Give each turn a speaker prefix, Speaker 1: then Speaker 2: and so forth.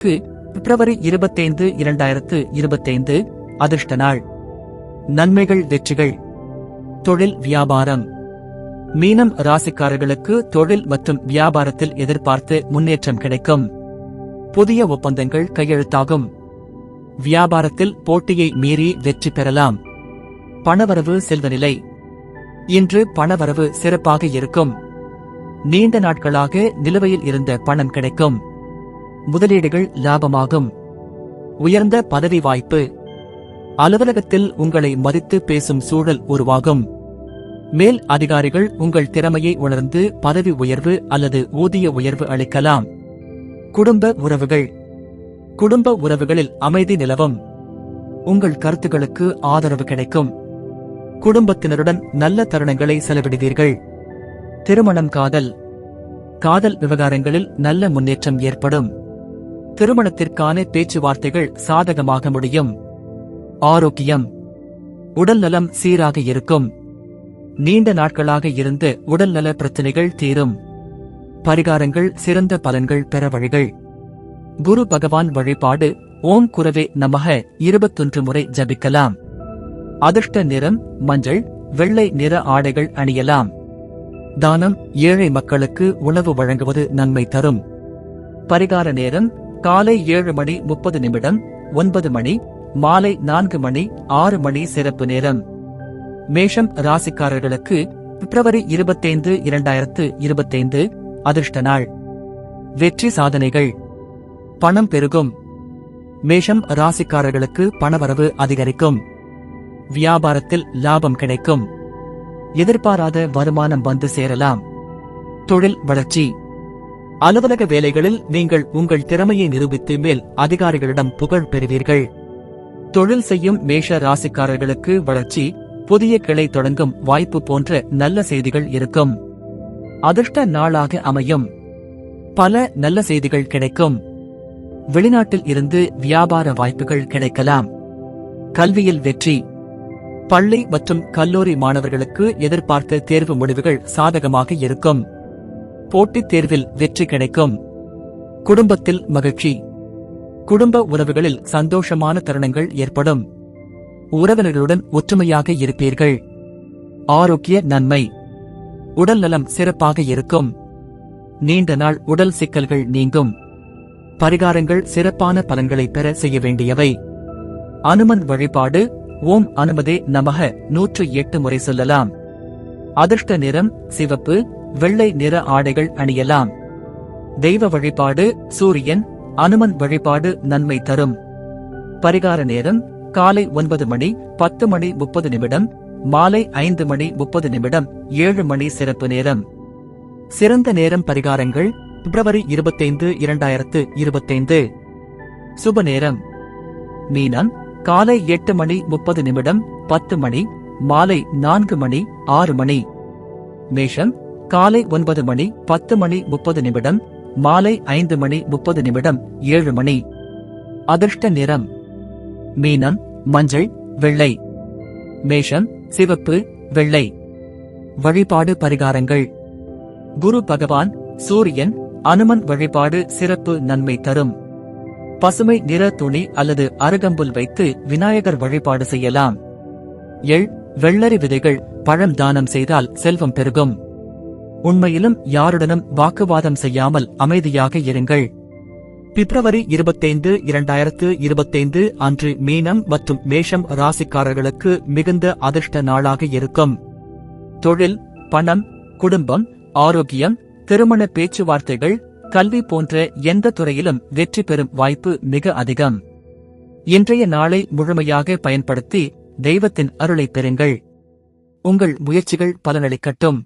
Speaker 1: பிப்ரவரி 25, 2025 அதிர்ஷ்ட நாள். நன்மைகள், வெற்றிகள். தொழில், வியாபாரம். மீனம் ராசிக்காரர்களுக்கு தொழில் மற்றும் வியாபாரத்தில் எதிர்பார்த்து முன்னேற்றம் கிடைக்கும். புதிய ஒப்பந்தங்கள் கையெழுத்தாகும். வியாபாரத்தில் போட்டியை மீறி வெற்றி பெறலாம். பணவரவு, செல்வநிலை. இன்று பணவரவு சிறப்பாக இருக்கும். நீண்ட நாட்களாக நிலுவையில் இருந்த பணம் கிடைக்கும். முதலீடுகள் லாபமாகும். உயர்ந்த பதவி வாய்ப்பு. அலுவலகத்தில் உங்களை மதித்து பேசும் சூழல் உருவாகும். மேல் அதிகாரிகள் உங்கள் திறமையை உணர்ந்து பதவி உயர்வு அல்லது ஊதிய உயர்வு அளிக்கலாம். குடும்ப உறவுகள். குடும்ப உறவுகளில் அமைதி நிலவும். உங்கள் கருத்துக்களுக்கு ஆதரவு கிடைக்கும். குடும்பத்தினருடன் நல்ல தருணங்களை செலவிடுவீர்கள். திருமணம், காதல். காதல் விவகாரங்களில் நல்ல முன்னேற்றம் ஏற்படும். திருமணத்திற்கான பேச்சுவார்த்தைகள் சாதகமாக முடியும். ஆரோக்கியம். உடல் நலம் சீராக இருக்கும். நீண்ட நாட்களாக இருந்த உடல்நல பிரச்சனைகள் தீரும். பரிகாரங்கள், சிறந்த பலன்கள் பெற வழிகள். குரு பகவான் வழிபாடு. ஓம் குரவே நமக 21 முறை ஜபிக்கலாம். அதிர்ஷ்ட நிறம் மஞ்சள், வெள்ளை நிற ஆடைகள் அணியலாம். தானம், ஏழை மக்களுக்கு உணவு வழங்குவது நன்மை தரும். பரிகார நேரம் காலை 7:30 9 மணி, மாலை 4 6 மணி சிறப்பு நேரம். மேஷம் ராசிக்காரர்களுக்கு பிப்ரவரி 25, 2025 அதிர்ஷ்ட நாள். வெற்றி, சாதனைகள். பணம் பெருகும். மேஷம் ராசிக்காரர்களுக்கு பணவரவு அதிகரிக்கும். வியாபாரத்தில் லாபம் கிடைக்கும். எதிர்பாராத வருமானம் வந்து சேரலாம். தொழில் வளர்ச்சி. அலுவலக வேலைகளில் நீங்கள் உங்கள் திறமையை நிரூபித்து மேல் அதிகாரிகளிடம் புகழ் பெறுவீர்கள். தொழில் செய்யும் மேஷ ராசிக்காரர்களுக்கு வளர்ச்சி, புதிய கிளை தொடங்கும் வாய்ப்பு போன்ற நல்ல செய்திகள் இருக்கும். அதிர்ஷ்ட நாளாக அமையும். பல நல்ல செய்திகள் கிடைக்கும். வெளிநாட்டில் இருந்து வியாபார வாய்ப்புகள் கிடைக்கலாம். கல்வியில் வெற்றி. பள்ளி மற்றும் கல்லூரி மாணவர்களுக்கு எதிர்பார்த்த தேர்வு முடிவுகள் சாதகமாக இருக்கும். போட்டித் தேர்வில் வெற்றி கிடைக்கும். குடும்பத்தில் மகிழ்ச்சி. குடும்ப உறவுகளில் சந்தோஷமான தருணங்கள் ஏற்படும். உறவினர்களுடன் ஒற்றுமையாக இருப்பீர்கள். ஆரோக்கிய நன்மை. உடல் நலம் சிறப்பாக இருக்கும். நீண்ட நாள் உடல் சிக்கல்கள் நீங்கும். பரிகாரங்கள், சிறப்பான பலன்களை பெற செய்ய வேண்டியவை. அனுமன் வழிபாடு. ஓம் அனுமதே நமக 108 முறை சொல்லலாம். அதிர்ஷ்ட நிறம் சிவப்பு, வெள்ளை நிற ஆடைகள் அணியலாம். தெய்வ வழிபாடு சூரியன். அனுமன் வழிபாடு நன்மை தரும். பரிகார நேரம் காலை 9 மணி 10:30 மாலை 5:30 7 மணி சிறப்பு நேரம். சிறந்த நேரம் பரிகாரங்கள் பிப்ரவரி 25, 2025 சுப நேரம். மீனம் காலை 8:30 10 மணி, மாலை 4 6 மணி. மேஷம் காலை 9 மணி 10:30 மாலை 5:30 7 மணி. அதிர்ஷ்ட நிறம் மீனம், மஞ்சள், வெள்ளை. மேஷம் சிவப்பு, வெள்ளை. வழிபாடு பரிகாரங்கள். குரு பகவான், சூரியன், அனுமன் வழிபாடு சிறப்பு நன்மை தரும். பசுமை நிற துணி அல்லது அருகம்புல் வைத்து விநாயகர் வழிபாடு செய்யலாம். எள், வெள்ளரி விதைகள், பழம் தானம் செய்தால் செல்வம் பெருகும். உண்மையிலும் யாருடனும் வாக்குவாதம் செய்யாமல் அமைதியாக இருங்கள். பிப்ரவரி 25, 2025 அன்று மீனம் மற்றும் மேஷம் ராசிக்காரர்களுக்கு மிகுந்த அதிர்ஷ்ட நாளாக இருக்கும். தொழில், பணம், குடும்பம், ஆரோக்கியம், திருமண பேச்சுவார்த்தைகள், கல்வி போன்ற எந்த துறையிலும் வெற்றி பெறும் வாய்ப்பு மிக அதிகம். இன்றைய நாளை முழுமையாக பயன்படுத்தி தெய்வத்தின் அருளை பெறுங்கள். உங்கள் முயற்சிகள் பலனளிக்கட்டும்.